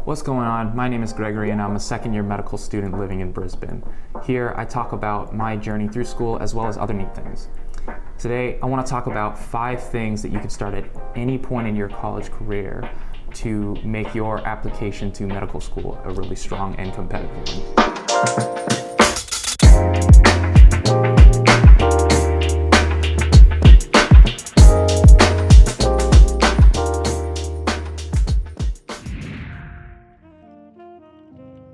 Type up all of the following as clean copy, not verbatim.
What's going on? My name is Gregory and I'm a second-year medical student living in Brisbane. Here I talk about my journey through school as well as other neat things. Today I want to talk about 5 things that you can start at any point in your college career to make your application to medical school a really strong and competitive one.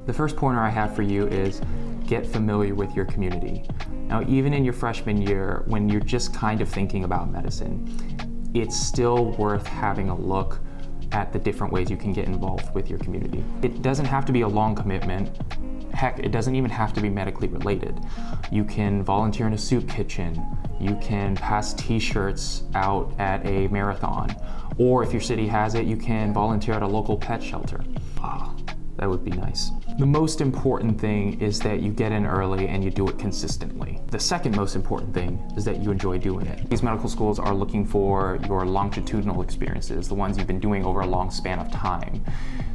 The first pointer I have for you is get familiar with your community. Now, even in your freshman year, when you're just kind of thinking about medicine, it's still worth having a look at the different ways you can get involved with your community. It doesn't have to be a long commitment. Heck, it doesn't even have to be medically related. You can volunteer in a soup kitchen. You can pass t-shirts out at a marathon. Or if your city has it, you can volunteer at a local pet shelter. That would be nice. The most important thing is that you get in early and you do it consistently. The second most important thing is that you enjoy doing it. These medical schools are looking for your longitudinal experiences, the ones you've been doing over a long span of time.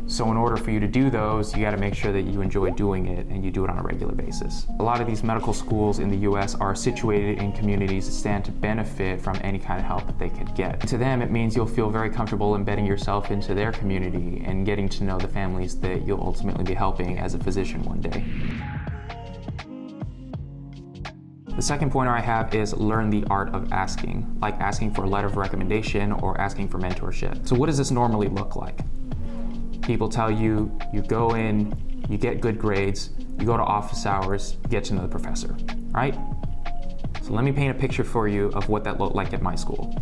So in order for you to do those, you gotta make sure that you enjoy doing it and you do it on a regular basis. A lot of these medical schools in the US are situated in communities that stand to benefit from any kind of help that they could get. To them, it means you'll feel very comfortable embedding yourself into their community and getting to know the families that you'll ultimately be helping as a physician one day. The second pointer I have is learn the art of asking, like asking for a letter of recommendation or asking for mentorship. So what does this normally look like? People tell you, you go in, you get good grades, you go to office hours, you get to know the professor, right? So let me paint a picture for you of what that looked like at my school.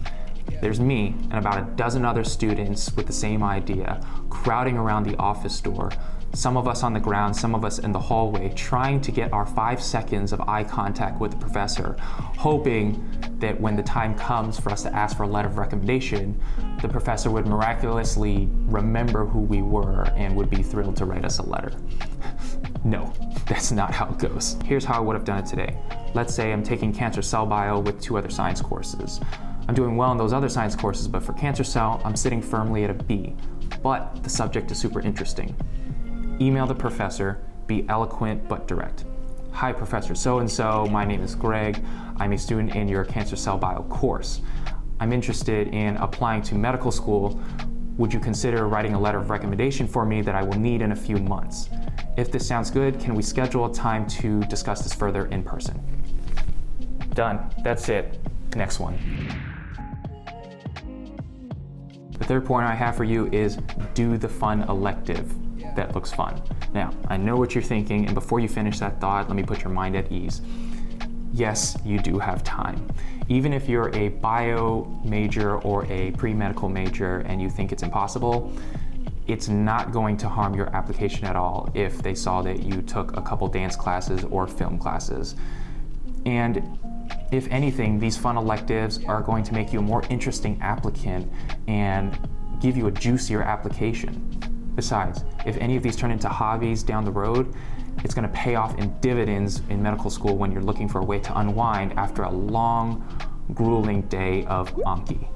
There's me and about a dozen other students with the same idea, crowding around the office door, some of us on the ground, some of us in the hallway, trying to get our 5 seconds of eye contact with the professor, hoping that when the time comes for us to ask for a letter of recommendation, the professor would miraculously remember who we were and would be thrilled to write us a letter. No, that's not how it goes. Here's how I would have done it today. Let's say I'm taking cancer cell bio with 2 other science courses. I'm doing well in those other science courses, but for cancer cell, I'm sitting firmly at a B. But the subject is super interesting. Email the professor, be eloquent but direct. Hi, Professor so-and-so, my name is Greg. I'm a student in your cancer cell bio course. I'm interested in applying to medical school. Would you consider writing a letter of recommendation for me that I will need in a few months? If this sounds good, can we schedule a time to discuss this further in person? Done, that's it. Next one. The third point I have for you is do the fun elective that looks fun. Now, I know what you're thinking, and before you finish that thought, let me put your mind at ease. Yes, you do have time. Even if you're a bio major or a pre-medical major and you think it's impossible, it's not going to harm your application at all if they saw that you took a couple dance classes or film classes. And if anything, these fun electives are going to make you a more interesting applicant and give you a juicier application. Besides, if any of these turn into hobbies down the road, it's going to pay off in dividends in medical school when you're looking for a way to unwind after a long, grueling day of Anki.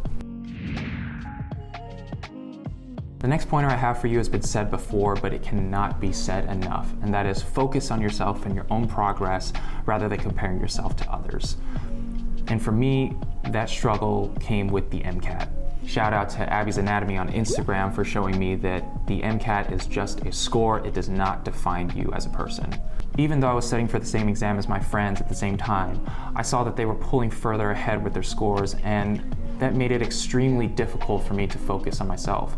The next pointer I have for you has been said before, but it cannot be said enough, and that is focus on yourself and your own progress rather than comparing yourself to others. And for me, that struggle came with the MCAT. Shout out to Abby's Anatomy on Instagram for showing me that the MCAT is just a score. It does not define you as a person. Even though I was studying for the same exam as my friends at the same time, I saw that they were pulling further ahead with their scores, and that made it extremely difficult for me to focus on myself.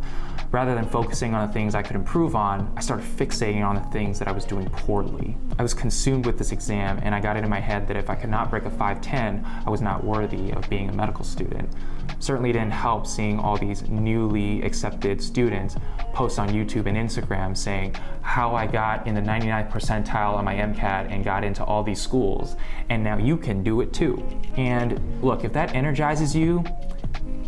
Rather than focusing on the things I could improve on, I started fixating on the things that I was doing poorly. I was consumed with this exam, and I got it in my head that if I could not break a 510, I was not worthy of being a medical student. Certainly didn't help seeing all these newly accepted students post on YouTube and Instagram saying how I got in the 99th percentile on my MCAT and got into all these schools, and now you can do it too. And look, if that energizes you,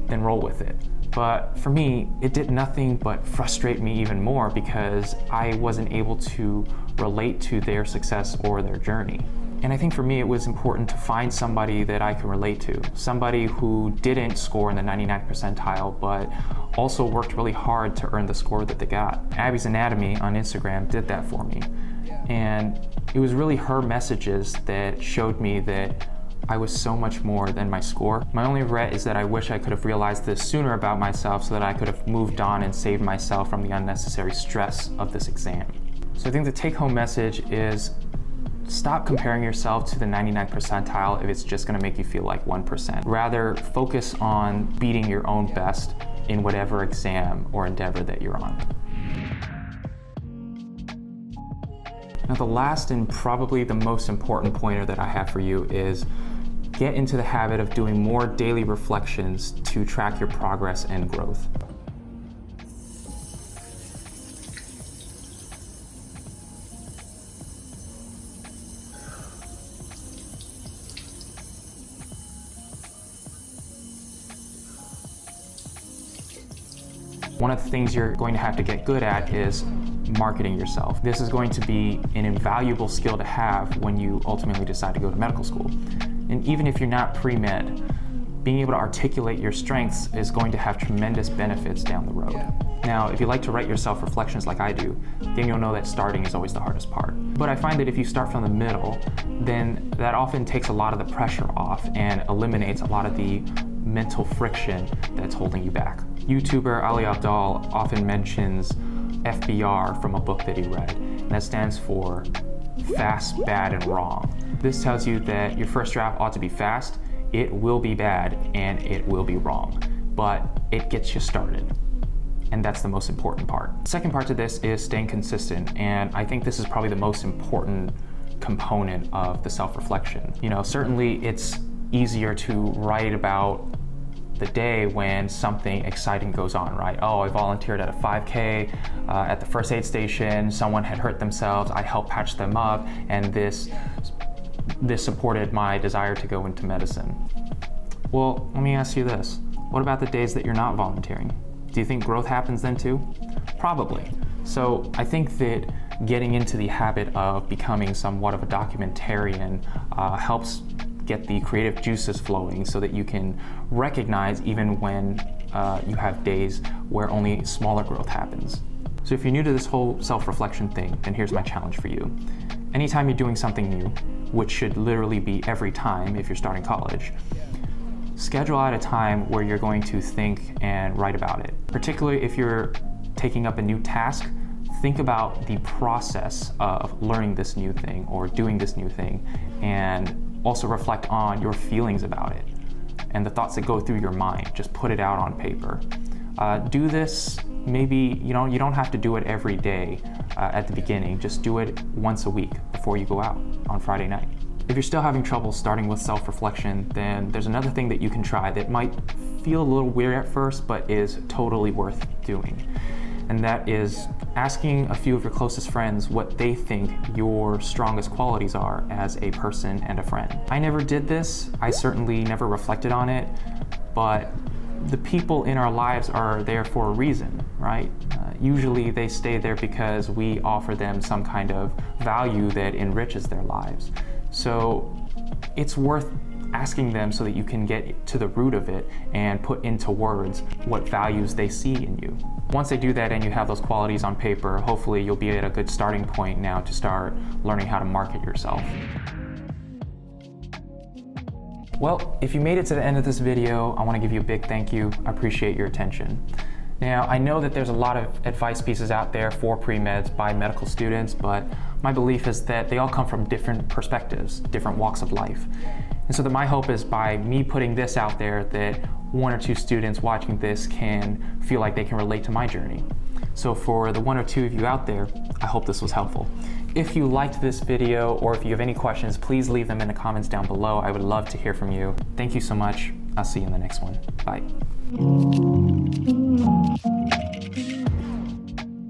then roll with it. But for me, it did nothing but frustrate me even more because I wasn't able to relate to their success or their journey. And I think for me, it was important to find somebody that I can relate to, somebody who didn't score in the 99th percentile, but also worked really hard to earn the score that they got. Abby's Anatomy on Instagram did that for me. And it was really her messages that showed me that I was so much more than my score. My only regret is that I wish I could have realized this sooner about myself so that I could have moved on and saved myself from the unnecessary stress of this exam. So I think the take-home message is stop comparing yourself to the 99th percentile if it's just gonna make you feel like 1%. Rather, focus on beating your own best in whatever exam or endeavor that you're on. Now, the last and probably the most important pointer that I have for you is get into the habit of doing more daily reflections to track your progress and growth. One of the things you're going to have to get good at is marketing yourself. This is going to be an invaluable skill to have when you ultimately decide to go to medical school. And even if you're not pre-med, being able to articulate your strengths is going to have tremendous benefits down the road. Now, if you like to write your self-reflections like I do, then you'll know that starting is always the hardest part. But I find that if you start from the middle, then that often takes a lot of the pressure off and eliminates a lot of the mental friction that's holding you back. YouTuber Ali Abdaal often mentions FBR from a book that he read, and that stands for fast, bad, and wrong. This tells you that your first draft ought to be fast, it will be bad, and it will be wrong, but it gets you started. And that's the most important part. The second part to this is staying consistent, and I think this is probably the most important component of the self-reflection. You know, certainly it's easier to write about the day when something exciting goes on, right? Oh, I volunteered at a 5K at the first aid station, someone had hurt themselves, I helped patch them up, and this supported my desire to go into medicine. Well, let me ask you this. What about the days that you're not volunteering? Do you think growth happens then too? Probably. So I think that getting into the habit of becoming somewhat of a documentarian helps get the creative juices flowing so that you can recognize even when you have days where only smaller growth happens. So if you're new to this whole self-reflection thing, then here's my challenge for you. Anytime you're doing something new, which should literally be every time if you're starting college, schedule out a time where you're going to think and write about it. Particularly if you're taking up a new task, think about the process of learning this new thing or doing this new thing, and also reflect on your feelings about it and the thoughts that go through your mind. Just put it out on paper. Do this maybe, you don't have to do it every day at the beginning. Just do it once a week before you go out on Friday night. If you're still having trouble starting with self-reflection, then there's another thing that you can try that might feel a little weird at first, but is totally worth doing. And that is asking a few of your closest friends what they think your strongest qualities are as a person and a friend. I never did this. I certainly never reflected on it, but the people in our lives are there for a reason, right? Usually they stay there because we offer them some kind of value that enriches their lives. So it's worth asking them so that you can get to the root of it and put into words what values they see in you. Once they do that and you have those qualities on paper, hopefully you'll be at a good starting point now to start learning how to market yourself. Well, if you made it to the end of this video, I want to give you a big thank you. I appreciate your attention. Now, I know that there's a lot of advice pieces out there for pre-meds by medical students, but my belief is that they all come from different perspectives, different walks of life. And so that my hope is by me putting this out there that one or two students watching this can feel like they can relate to my journey. So for the one or two of you out there, I hope this was helpful. If you liked this video or if you have any questions, please leave them in the comments down below. I would love to hear from you. Thank you so much. I'll see you in the next one. Bye.